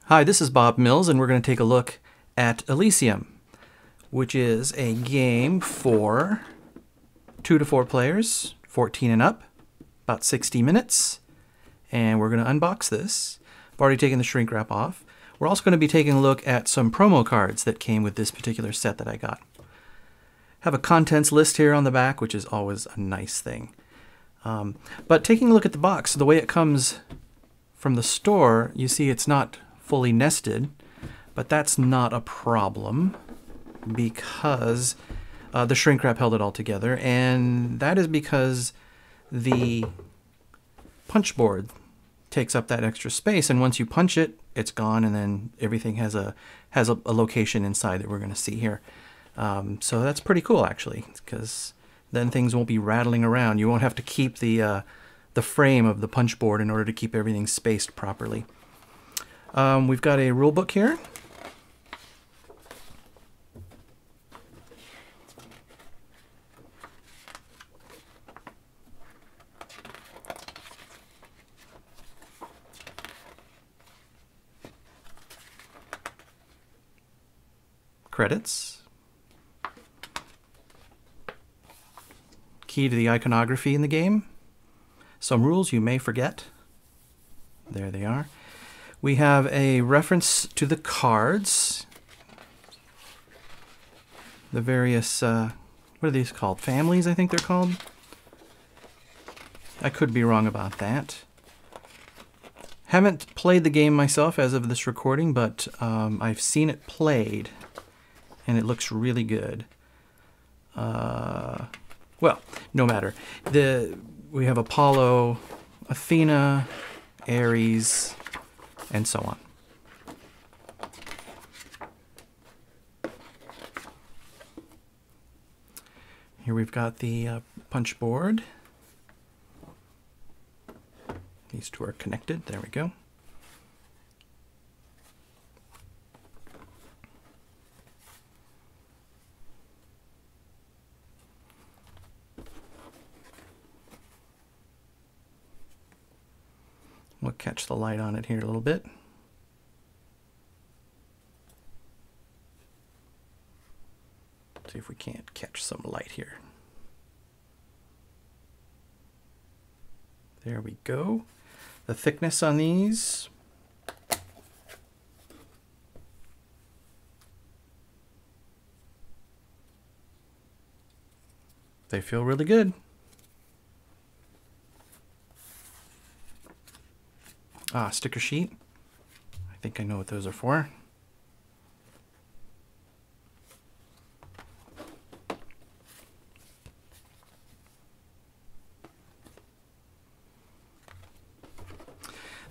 Hi, this is Bob Mills, and we're going to take a look at Elysium, which is a game for 2 to 4 players, 14 and up, about 60 minutes, and we're going to unbox this. I've already taken the shrink wrap off. We're also going to be taking a look at some promo cards that came with this particular set that I got. Have a contents list here on the back, which is always a nice thing. But taking a look at the box, the way it comes from the store, you see it's not fully nested, but that's not a problem because the shrink wrap held it all together, and that is because the punch board takes up that extra space, and once you punch it, it's gone, and then everything has a location inside that we're going to see here. So that's pretty cool, actually, because then things won't be rattling around. You won't have to keep the frame of the punch board in order to keep everything spaced properly. We've got a rule book here. Credits. Key to the iconography in the game. Some rules you may forget. There they are. We have a reference to the cards. The various, what are these called? Families, I think they're called. I could be wrong about that. Haven't played the game myself as of this recording, but I've seen it played, and it looks really good. Well, no matter. We have Apollo, Athena, Ares, and so on. Here we've got the punch board. These two are connected. There we go. We'll catch the light on it here a little bit. See if we can't catch some light here. There we go. The thickness on these. They feel really good. Sticker sheet. I think I know what those are for.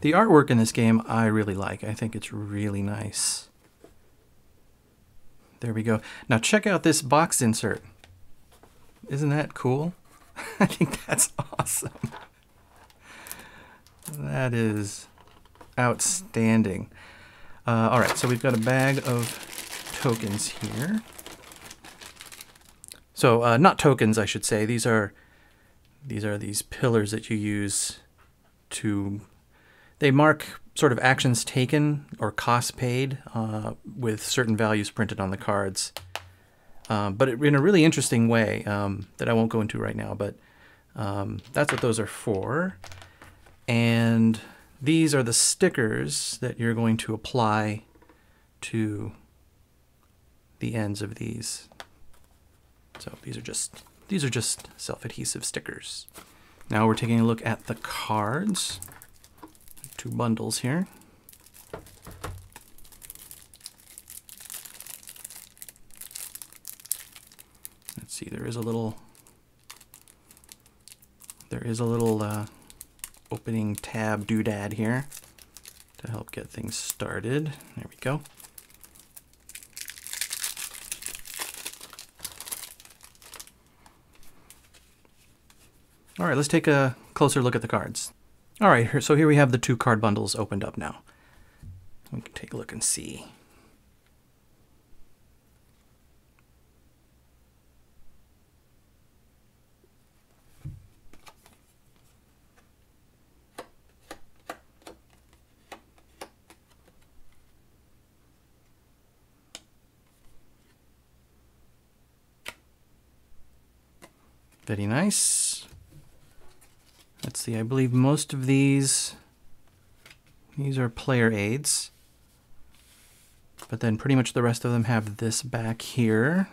The artwork in this game I really like. I think it's really nice. There we go. Now check out this box insert. Isn't that cool? I think that's awesome. That is outstanding. All right, so we've got a bag of tokens here. So not tokens, I should say. These are these pillars that you use to. They mark sort of actions taken or costs paid with certain values printed on the cards, but in a really interesting way that I won't go into right now. But that's what those are for. And these are the stickers that you're going to apply to the ends of these. So these are just self-adhesive stickers. Now we're taking a look at the cards. 2 bundles here. Let's see, there is a little opening tab doodad here to help get things started. There we go. All right, let's take a closer look at the cards. All right, so here we have the 2 card bundles opened up now. We can take a look and see. Very nice. Let's see, I believe most of these are player aids. But then pretty much the rest of them have this back here.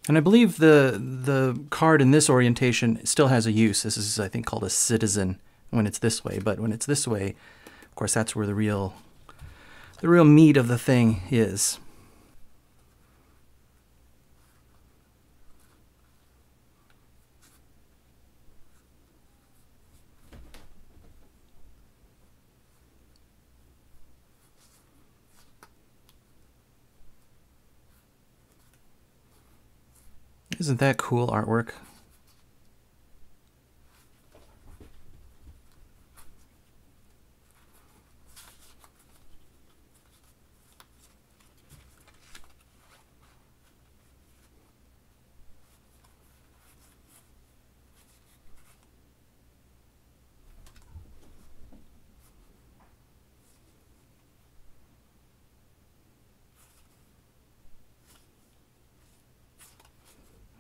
And I believe the card in this orientation still has a use. This is, I think, called a citizen when it's this way. But when it's this way, of course, that's where the real meat of the thing is. Isn't that cool artwork?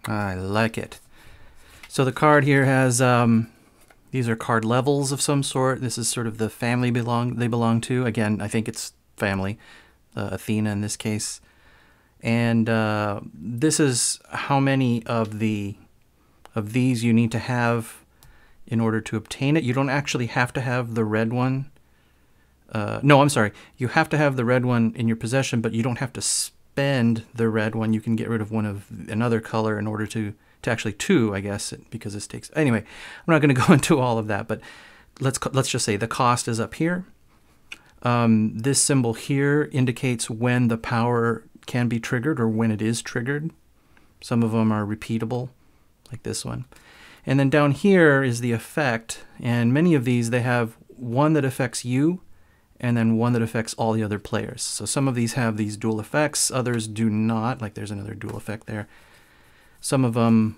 I like it. So the card here has, these are card levels of some sort. This is sort of the family they belong to. Again, I think it's family, Athena in this case. And this is how many of these you need to have in order to obtain it. You don't actually have to have the red one. No, I'm sorry. You have to have the red one in your possession, but you don't have to spend the red one. You can get rid of one of another color in order to actually two, I guess, because this takes... Anyway, I'm not going to go into all of that, but let's just say the cost is up here. This symbol here indicates when the power can be triggered or when it is triggered. Some of them are repeatable, like this one. And then down here is the effect, and many of these, they have one that affects you, and then one that affects all the other players. So some of these have these dual effects, others do not, like there's another dual effect there. Some of them,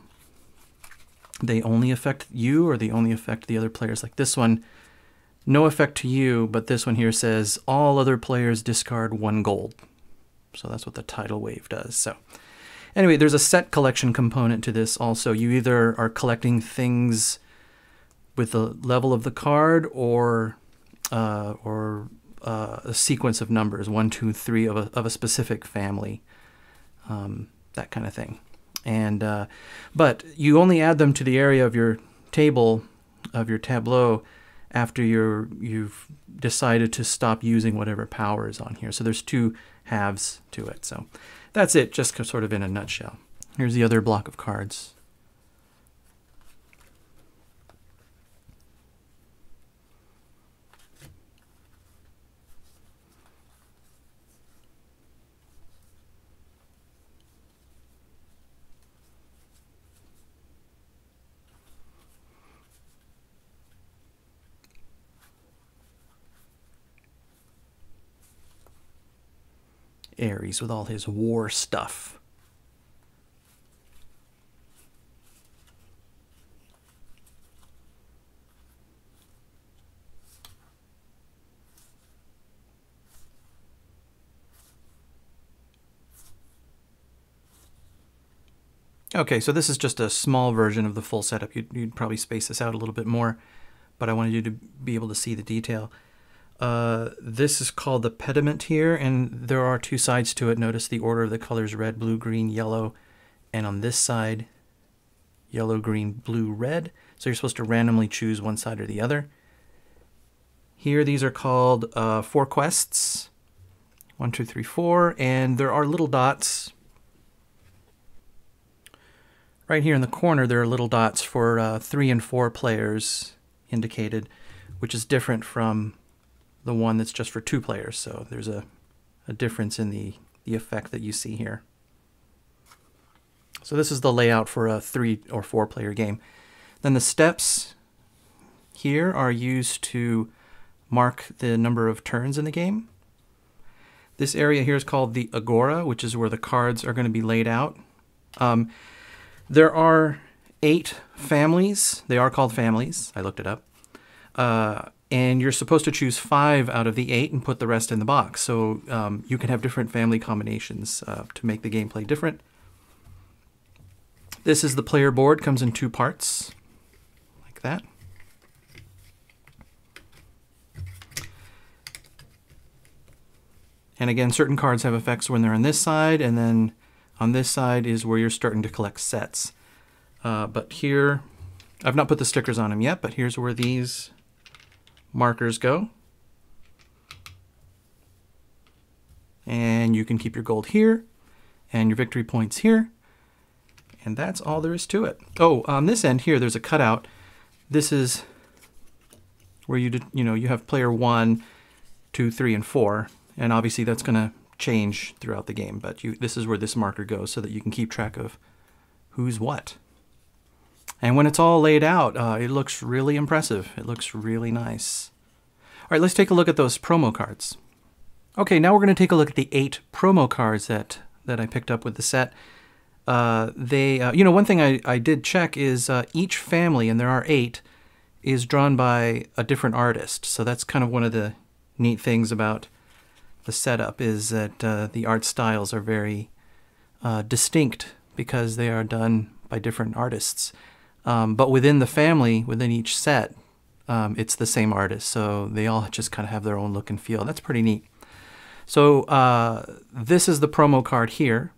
they only affect you or they only affect the other players. Like this one, no effect to you, but this one here says all other players discard 1 gold. So that's what the tidal wave does. So anyway, there's a set collection component to this also. You either are collecting things with the level of the card or a sequence of numbers, 1, 2, 3 of a specific family, that kind of thing. And but you only add them to the area of your table, of your tableau, after you've decided to stop using whatever power is on here. So there's 2 halves to it. So that's it, just sort of in a nutshell. Here's the other block of cards. Ares with all his war stuff. Okay, so this is just a small version of the full setup. You'd probably space this out a little bit more, but I wanted you to be able to see the detail. This is called the pediment here, and there are 2 sides to it. Notice the order of the colors: red, blue, green, yellow, and on this side, yellow, green, blue, red. So you're supposed to randomly choose one side or the other. Here, these are called 4 quests. 1, 2, 3, 4, and there are little dots. Right here in the corner, there are little dots for 3 and 4 players indicated, which is different from the one that's just for 2 players. So there's a difference in the effect that you see here. So this is the layout for a 3 or 4 player game. Then the steps here are used to mark the number of turns in the game. This area here is called the agora, which is where the cards are going to be laid out. There are 8 families. They are called families. I looked it up. and you're supposed to choose 5 out of the 8 and put the rest in the box. So you can have different family combinations to make the gameplay different. This is the player board, comes in 2 parts, like that. And again, certain cards have effects when they're on this side, and then on this side is where you're starting to collect sets. But here, I've not put the stickers on them yet, but here's where these markers go. And you can keep your gold here, and your victory points here. And that's all there is to it. Oh, on this end here, there's a cutout. This is where you have player 1, 2, 3, and 4. And obviously that's going to change throughout the game, but this is where this marker goes so that you can keep track of who's what. And when it's all laid out, it looks really impressive. It looks really nice. All right, let's take a look at those promo cards. Okay, now we're going to take a look at the 8 promo cards that I picked up with the set. One thing I did check is each family, and there are 8, is drawn by a different artist. So that's kind of one of the neat things about the setup, is that the art styles are very distinct because they are done by different artists. But within the family, within each set, it's the same artist. So they all just kind of have their own look and feel. That's pretty neat. So this is the promo card here.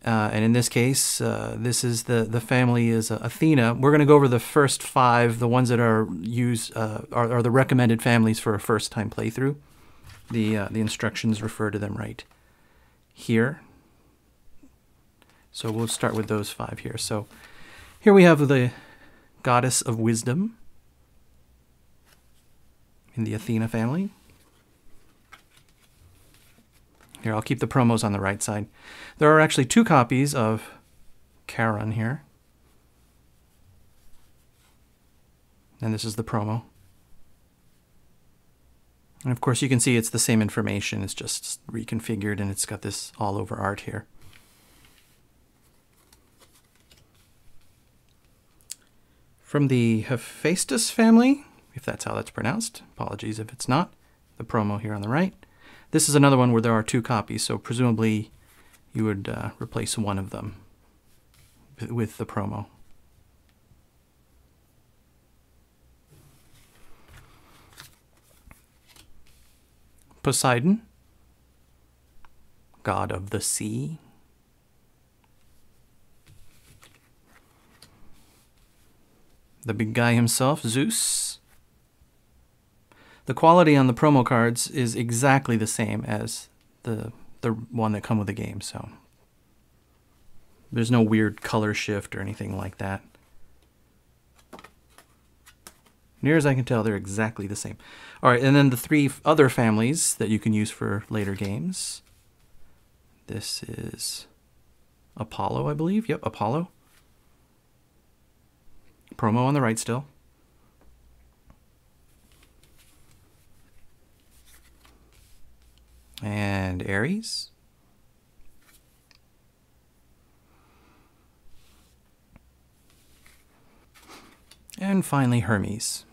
And in this case, this is the family is Athena. We're going to go over the first 5, the ones that are used are the recommended families for a first-time playthrough. The instructions refer to them right here. So we'll start with those 5 here. So here we have the Goddess of Wisdom in the Athena family. Here, I'll keep the promos on the right side. There are actually 2 copies of Charon here. And this is the promo. And of course you can see it's the same information, it's just reconfigured, and it's got this all over art here. From the Hephaestus family, if that's how that's pronounced, apologies if it's not, the promo here on the right. This is another one where there are 2 copies, so presumably you would replace one of them with the promo. Poseidon, god of the sea. The big guy himself, Zeus. The quality on the promo cards is exactly the same as the one that come with the game, so there's no weird color shift or anything like that. Near as I can tell, they're exactly the same. All right, and then the 3 other families that you can use for later games. This is Apollo, I believe. Yep, Apollo. Promo on the right still. And Ares. And finally Hermes.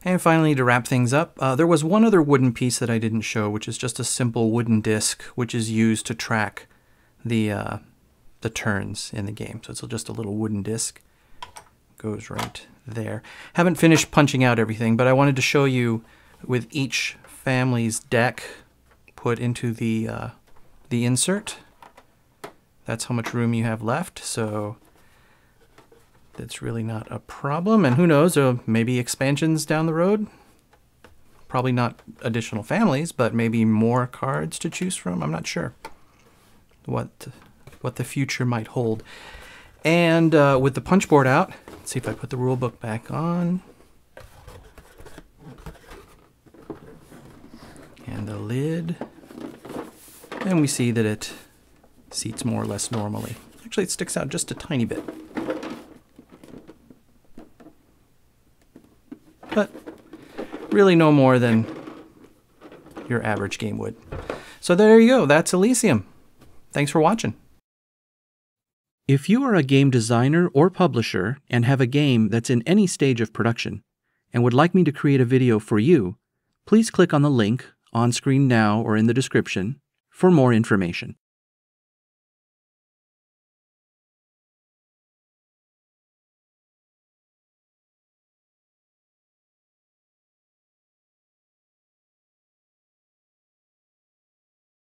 And finally, to wrap things up, there was one other wooden piece that I didn't show, which is just a simple wooden disc, which is used to track the turns in the game. So it's just a little wooden disc. Goes right there. Haven't finished punching out everything, but I wanted to show you with each family's deck put into the insert. That's how much room you have left, so that's really not a problem. And who knows, maybe expansions down the road. Probably not additional families, but maybe more cards to choose from. I'm not sure what the future might hold. And with the punch board out, let's see if I put the rule book back on. And the lid. And we see that it seats more or less normally. Actually, it sticks out just a tiny bit. But really no more than your average game would. So there you go. That's Elysium. Thanks for watching. If you are a game designer or publisher and have a game that's in any stage of production and would like me to create a video for you, please click on the link on screen now or in the description for more information.